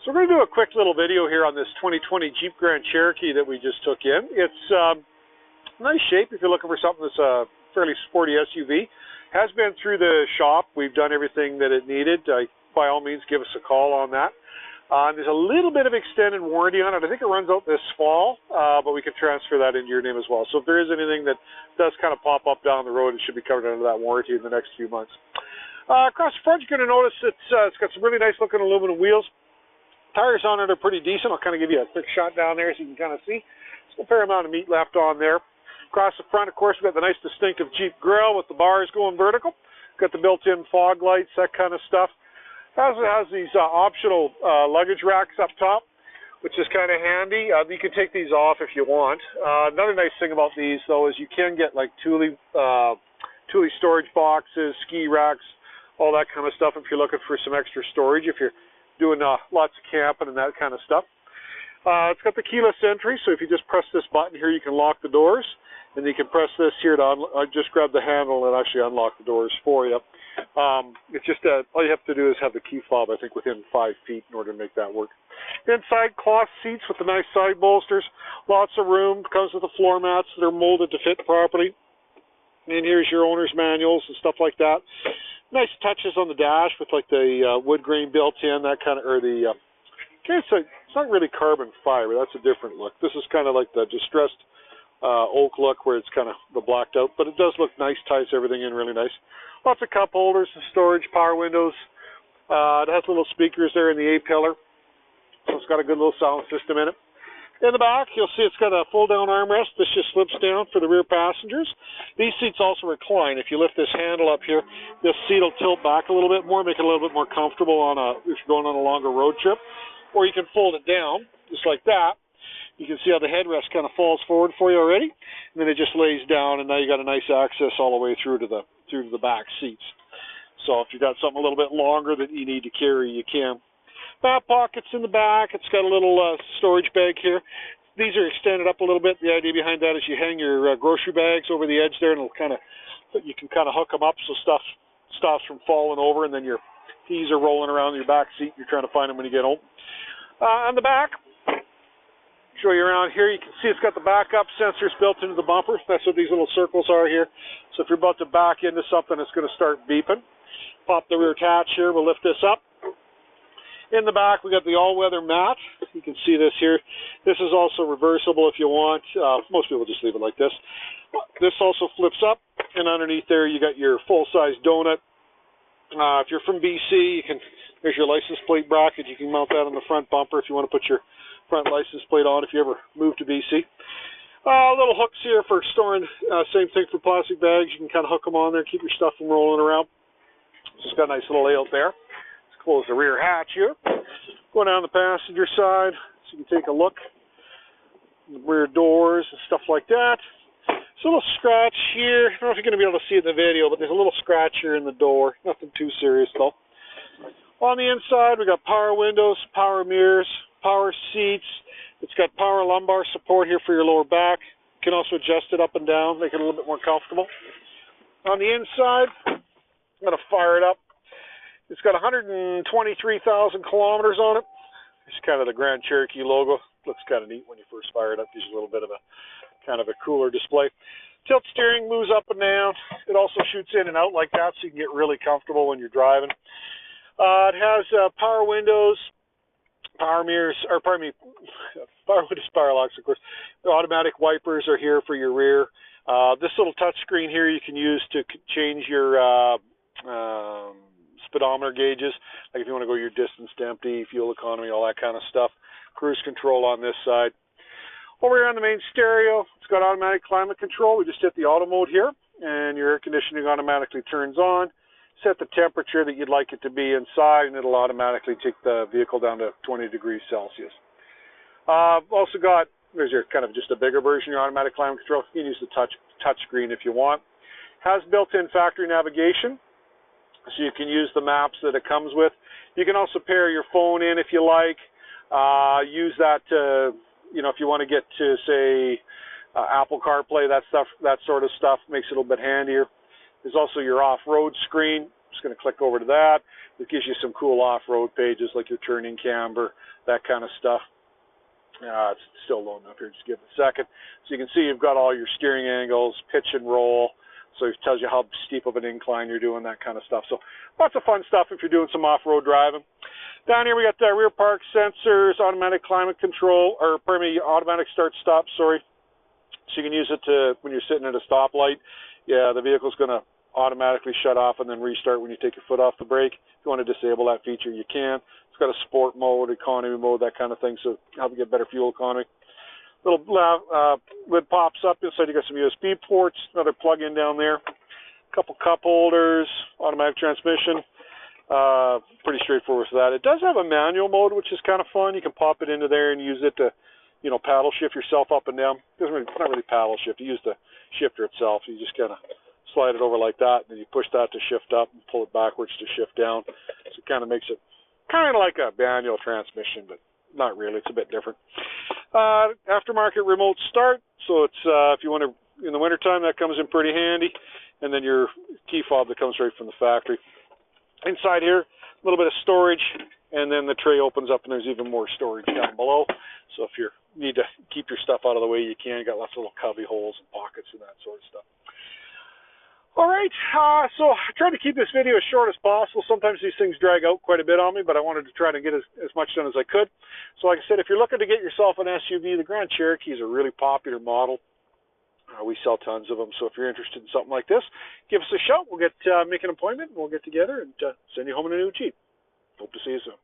So we're going to do a quick little video here on this 2020 Jeep Grand Cherokee that we just took in. It's nice shape if you're looking for something that's a fairly sporty SUV. Has been through the shop. We've done everything that it needed. By all means, give us a call on that. There's a little bit of extended warranty on it. I think it runs out this fall, but we can transfer that into your name as well. So if there is anything that does kind of pop up down the road, it should be covered under that warranty in the next few months. Across the front, you're going to notice it's got some really nice looking aluminum wheels. Tires on it are pretty decent. I'll kind of give you a quick shot down there so you can kind of see. There's a fair amount of meat left on there. Across the front, of course, we've got the nice distinctive Jeep grille with the bars going vertical. Got the built-in fog lights, that kind of stuff. It has these optional luggage racks up top, which is kind of handy. You can take these off if you want. Another nice thing about these, though, is you can get like Thule storage boxes, ski racks, all that kind of stuff if you're looking for some extra storage. If you're doing lots of camping and that kind of stuff. It's got the keyless entry, so if you just press this button here, you can lock the doors, and you can press this here to just grab the handle and actually unlock the doors for you. It's just all you have to do is have the key fob, I think, within 5 feet in order to make that work. Inside, cloth seats with the nice side bolsters, lots of room. Comes with the floor mats that are molded to fit properly. And here's your owner's manuals and stuff like that. Nice touches on the dash with like the wood grain built in, that kind of, or the, it's not really carbon fiber, that's a different look. This is kind of like the distressed oak look where it's kind of the blacked out, but it does look nice, ties everything in really nice. Lots of cup holders and storage, power windows. It has little speakers there in the A-pillar, so it's got a good little sound system in it. In the back, you'll see it's got a fold-down armrest. This just slips down for the rear passengers. These seats also recline. If you lift this handle up here, this seat will tilt back a little bit more, make it a little bit more comfortable if you're going on a longer road trip. Or you can fold it down, just like that. You can see how the headrest kind of falls forward for you already, and then it just lays down, and now you got a nice access all the way through to the back seats. So if you've got something a little bit longer that you need to carry, you can. Back pockets in the back. It's got a little storage bag here. These are extended up a little bit. The idea behind that is you hang your grocery bags over the edge there, and you can kind of hook them up so stuff stops from falling over, and then your keys are rolling around your back seat. You're trying to find them when you get home. On the back, show you around here. You can see it's got the backup sensors built into the bumper. That's what these little circles are here. So if you're about to back into something, it's going to start beeping. Pop the rear hatch here. We'll lift this up. In the back, we got the all-weather mat. You can see this here. This is also reversible if you want. Most people just leave it like this. This also flips up, and underneath there, you got your full-size donut. If you're from BC, there's your license plate bracket. You can mount that on the front bumper if you want to put your front license plate on if you ever move to BC. Little hooks here for storing. Same thing for plastic bags. You can kind of hook them on there, keep your stuff from rolling around. Just got a nice little layout there. Close the rear hatch here. Go down the passenger side so you can take a look. The rear doors and stuff like that. There's a little scratch here. I don't know if you're going to be able to see it in the video, but there's a little scratch here in the door. Nothing too serious though. On the inside, we got power windows, power mirrors, power seats. It's got power lumbar support here for your lower back. You can also adjust it up and down, make it a little bit more comfortable. On the inside, I'm going to fire it up. It's got 123,000 kilometers on it. It's kind of the Grand Cherokee logo. Looks kind of neat when you first fire it up. Gives you a little bit of a kind of a cooler display. Tilt steering, moves up and down. It also shoots in and out like that, so you can get really comfortable when you're driving. It has power windows, power mirrors, or pardon me, power windows, power locks, of course. The automatic wipers are here for your rear. This little touch screen here you can use to change your speedometer gauges, like if you want to go your distance to empty, fuel economy, all that kind of stuff. Cruise control on this side. Over here on the main stereo, it's got automatic climate control. We just hit the auto mode here, and your air conditioning automatically turns on. Set the temperature that you'd like it to be inside, and it'll automatically take the vehicle down to 20 degrees Celsius. Also got, there's your kind of just a bigger version of your automatic climate control. You can use the touch screen if you want. Has built-in factory navigation, so you can use the maps that it comes with. You can also pair your phone in if you like. Use that to, if you want to get to, say, Apple CarPlay, that sort of stuff makes it a little bit handier. There's also your off-road screen. It's just going to click over to that. It gives you some cool off-road pages like your turning camber, that kind of stuff. It's still loading up here. Just give it a second. So you can see you've got all your steering angles, pitch and roll. So it tells you how steep of an incline you're doing, that kind of stuff. So lots of fun stuff if you're doing some off-road driving. Down here we got the rear park sensors, automatic climate control, or pardon me, automatic start-stop, sorry. So you can use it to, when you're sitting at a stoplight, yeah, the vehicle's going to automatically shut off and then restart when you take your foot off the brake. If you want to disable that feature, you can. It's got a sport mode, economy mode, that kind of thing, so help you get better fuel economy. Little lid pops up. Inside you got some USB ports, another plug-in down there, a couple cup holders, automatic transmission. Pretty straightforward for that. It does have a manual mode, which is kind of fun. You can pop it into there and use it to, you know, paddle shift yourself up and down. It's not really paddle shift. You use the shifter itself. You just kind of slide it over like that, and then you push that to shift up and pull it backwards to shift down. So it kind of makes it kind of like a manual transmission, but not really. It's a bit different. Aftermarket remote start. So it's if you want to, in the wintertime, that comes in pretty handy. And then your key fob that comes right from the factory. Inside here, a little bit of storage, and then the tray opens up and there's even more storage down below. So if you need to keep your stuff out of the way, you can. You got lots of little cubby holes and pockets and that sort of stuff. All right, so I tried to keep this video as short as possible. Sometimes these things drag out quite a bit on me, but I wanted to try to get as much done as I could. So like I said, if you're looking to get yourself an SUV, the Grand Cherokee is a really popular model. We sell tons of them, so if you're interested in something like this, give us a shout. We'll make an appointment, and we'll get together and send you home in a new Jeep. Hope to see you soon.